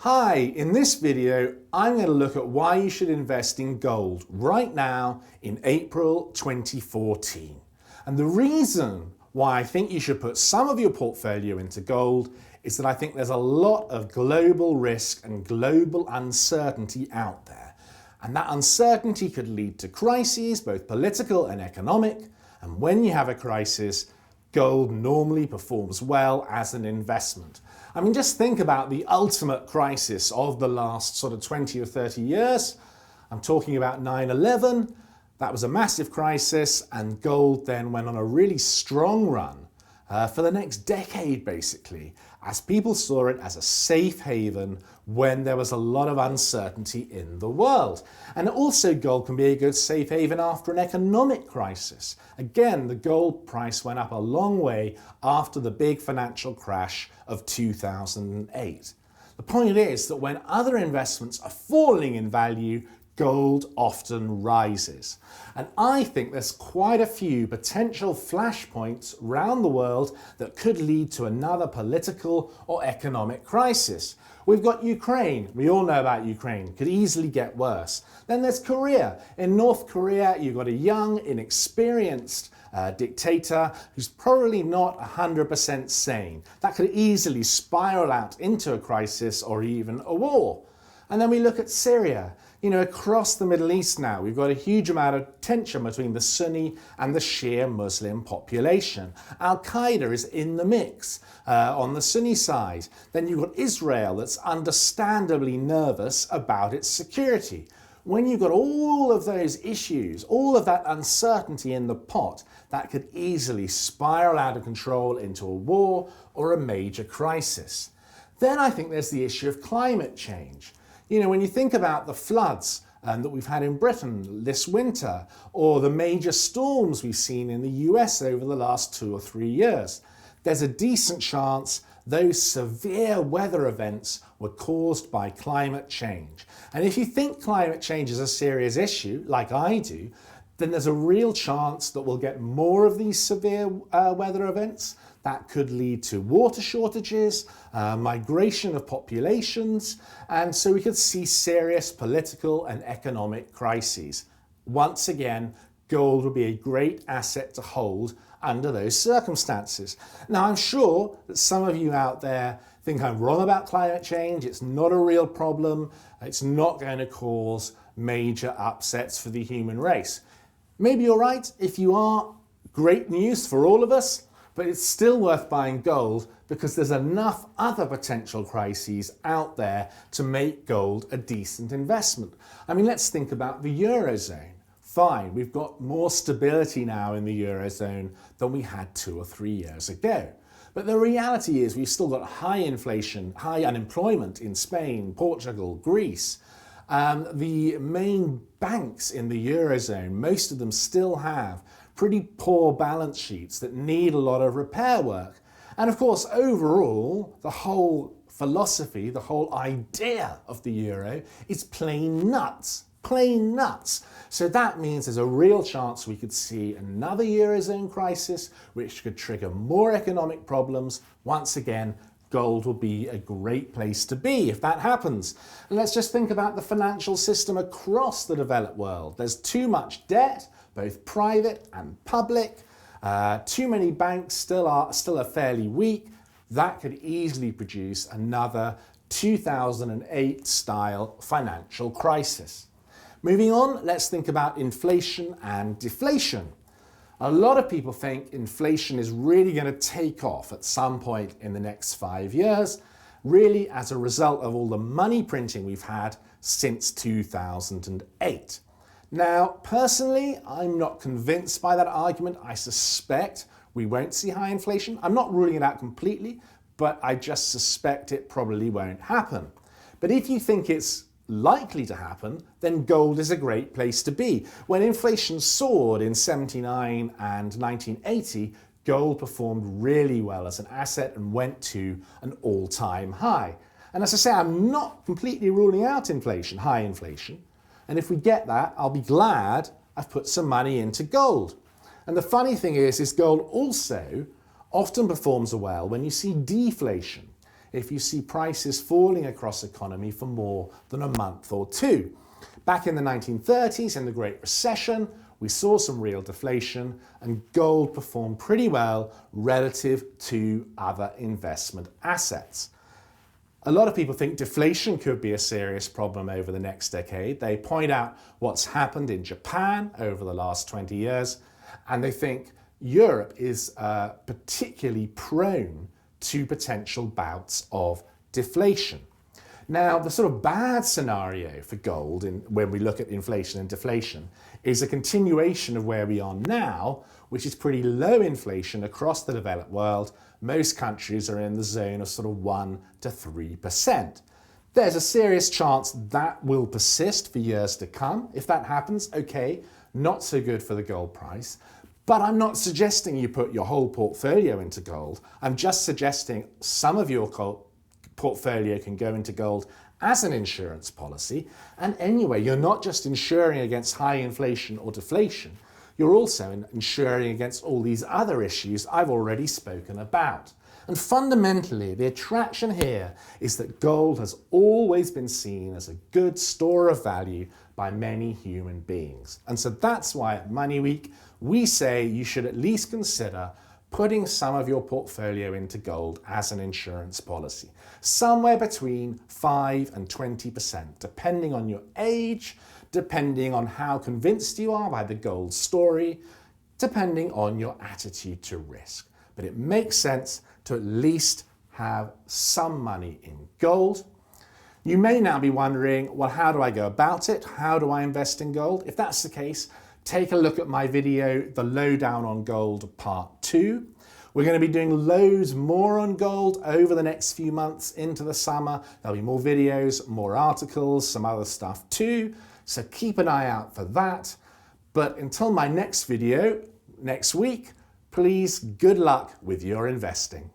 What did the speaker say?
Hi, in this video, I'm going to look at why you should invest in gold right now in April 2014. And the reason why I think you should put some of your portfolio into gold is that I think there's a lot of global risk and global uncertainty out there. And that uncertainty could lead to crises, both political and economic. And when you have a crisis, gold normally performs well as an investment. I mean, just think about the ultimate crisis of the last sort of 20 or 30 years. I'm talking about 9/11. That was a massive crisis, and gold then went on a really strong run for the next decade, basically, as people saw it as a safe haven when there was a lot of uncertainty in the world. And also gold can be a good safe haven after an economic crisis. Again, the gold price went up a long way after the big financial crash of 2008. The point is that when other investments are falling in value, gold often rises. And I think there's quite a few potential flashpoints around the world that could lead to another political or economic crisis. We've got Ukraine. We all know about Ukraine. Could easily get worse. Then there's Korea. In North Korea, you've got a young, inexperienced dictator who's probably not 100% sane. That could easily spiral out into a crisis or even a war. And then we look at Syria. You know, across the Middle East now, we've got a huge amount of tension between the Sunni and the Shia Muslim population. Al-Qaeda is in the mix on the Sunni side. Then you've got Israel that's understandably nervous about its security. When you've got all of those issues, all of that uncertainty in the pot, that could easily spiral out of control into a war or a major crisis. Then I think there's the issue of climate change. You know, when you think about the floods that we've had in Britain this winter, or the major storms we've seen in the US over the last 2 or 3 years, there's a decent chance those severe weather events were caused by climate change. And if you think climate change is a serious issue, like I do, then there's a real chance that we'll get more of these severe weather events. That could lead to water shortages, migration of populations, and so we could see serious political and economic crises. Once again, gold would be a great asset to hold under those circumstances. Now, I'm sure that some of you out there think I'm wrong about climate change. It's not a real problem. It's not going to cause major upsets for the human race. Maybe you're right. If you are, great news for all of us. But it's still worth buying gold because there's enough other potential crises out there to make gold a decent investment. I mean, let's think about the Eurozone. Fine, we've got more stability now in the Eurozone than we had 2 or 3 years ago. But the reality is we've still got high inflation, high unemployment in Spain, Portugal, Greece. The main banks in the Eurozone, most of them still have pretty poor balance sheets that need a lot of repair work. And of course, overall, the whole philosophy, the whole idea of the euro is plain nuts. Plain nuts. So that means there's a real chance we could see another Eurozone crisis, which could trigger more economic problems. Once again, gold will be a great place to be if that happens. And let's just think about the financial system across the developed world. There's too much debt, both private and public. Too many banks still are fairly weak. That could easily produce another 2008 style financial crisis. Moving on, let's think about inflation and deflation. A lot of people think inflation is really going to take off at some point in the next 5 years, really as a result of all the money printing we've had since 2008. Now, personally, I'm not convinced by that argument. I suspect we won't see high inflation. I'm not ruling it out completely, but I just suspect it probably won't happen. But if you think it's likely to happen, then gold is a great place to be. When inflation soared in 79 and 1980, gold performed really well as an asset and went to an all-time high. And as I say, I'm not completely ruling out inflation, high inflation. And if we get that, I'll be glad I've put some money into gold. And the funny thing is gold also often performs well when you see deflation. if you see prices falling across the economy for more than a month or two. Back in the 1930s, in the Great Recession, we saw some real deflation and gold performed pretty well relative to other investment assets. A lot of people think deflation could be a serious problem over the next decade. They point out what's happened in Japan over the last 20 years, and they think Europe is particularly prone to potential bouts of deflation. Now, the sort of bad scenario for gold when we look at inflation and deflation is a continuation of where we are now, which is pretty low inflation across the developed world. Most countries are in the zone of sort of 1 to 3%. There's a serious chance that will persist for years to come. If that happens, okay, not so good for the gold price. But I'm not suggesting you put your whole portfolio into gold. I'm just suggesting some of your portfolio can go into gold as an insurance policy. And anyway, you're not just insuring against high inflation or deflation, you're also insuring against all these other issues I've already spoken about. And fundamentally, the attraction here is that gold has always been seen as a good store of value by many human beings. And so that's why at MoneyWeek, we say you should at least consider putting some of your portfolio into gold as an insurance policy, somewhere between 5 and 20%, depending on your age, depending on how convinced you are by the gold story, depending on your attitude to risk. But it makes sense to at least have some money in gold. You may now be wondering, well, how do I go about it? How do I invest in gold? If that's the case, take a look at my video, The Lowdown on Gold Part 2. We're going to be doing loads more on gold over the next few months into the summer. There'll be more videos, more articles, some other stuff too. So keep an eye out for that. But until my next video, next week, please, good luck with your investing.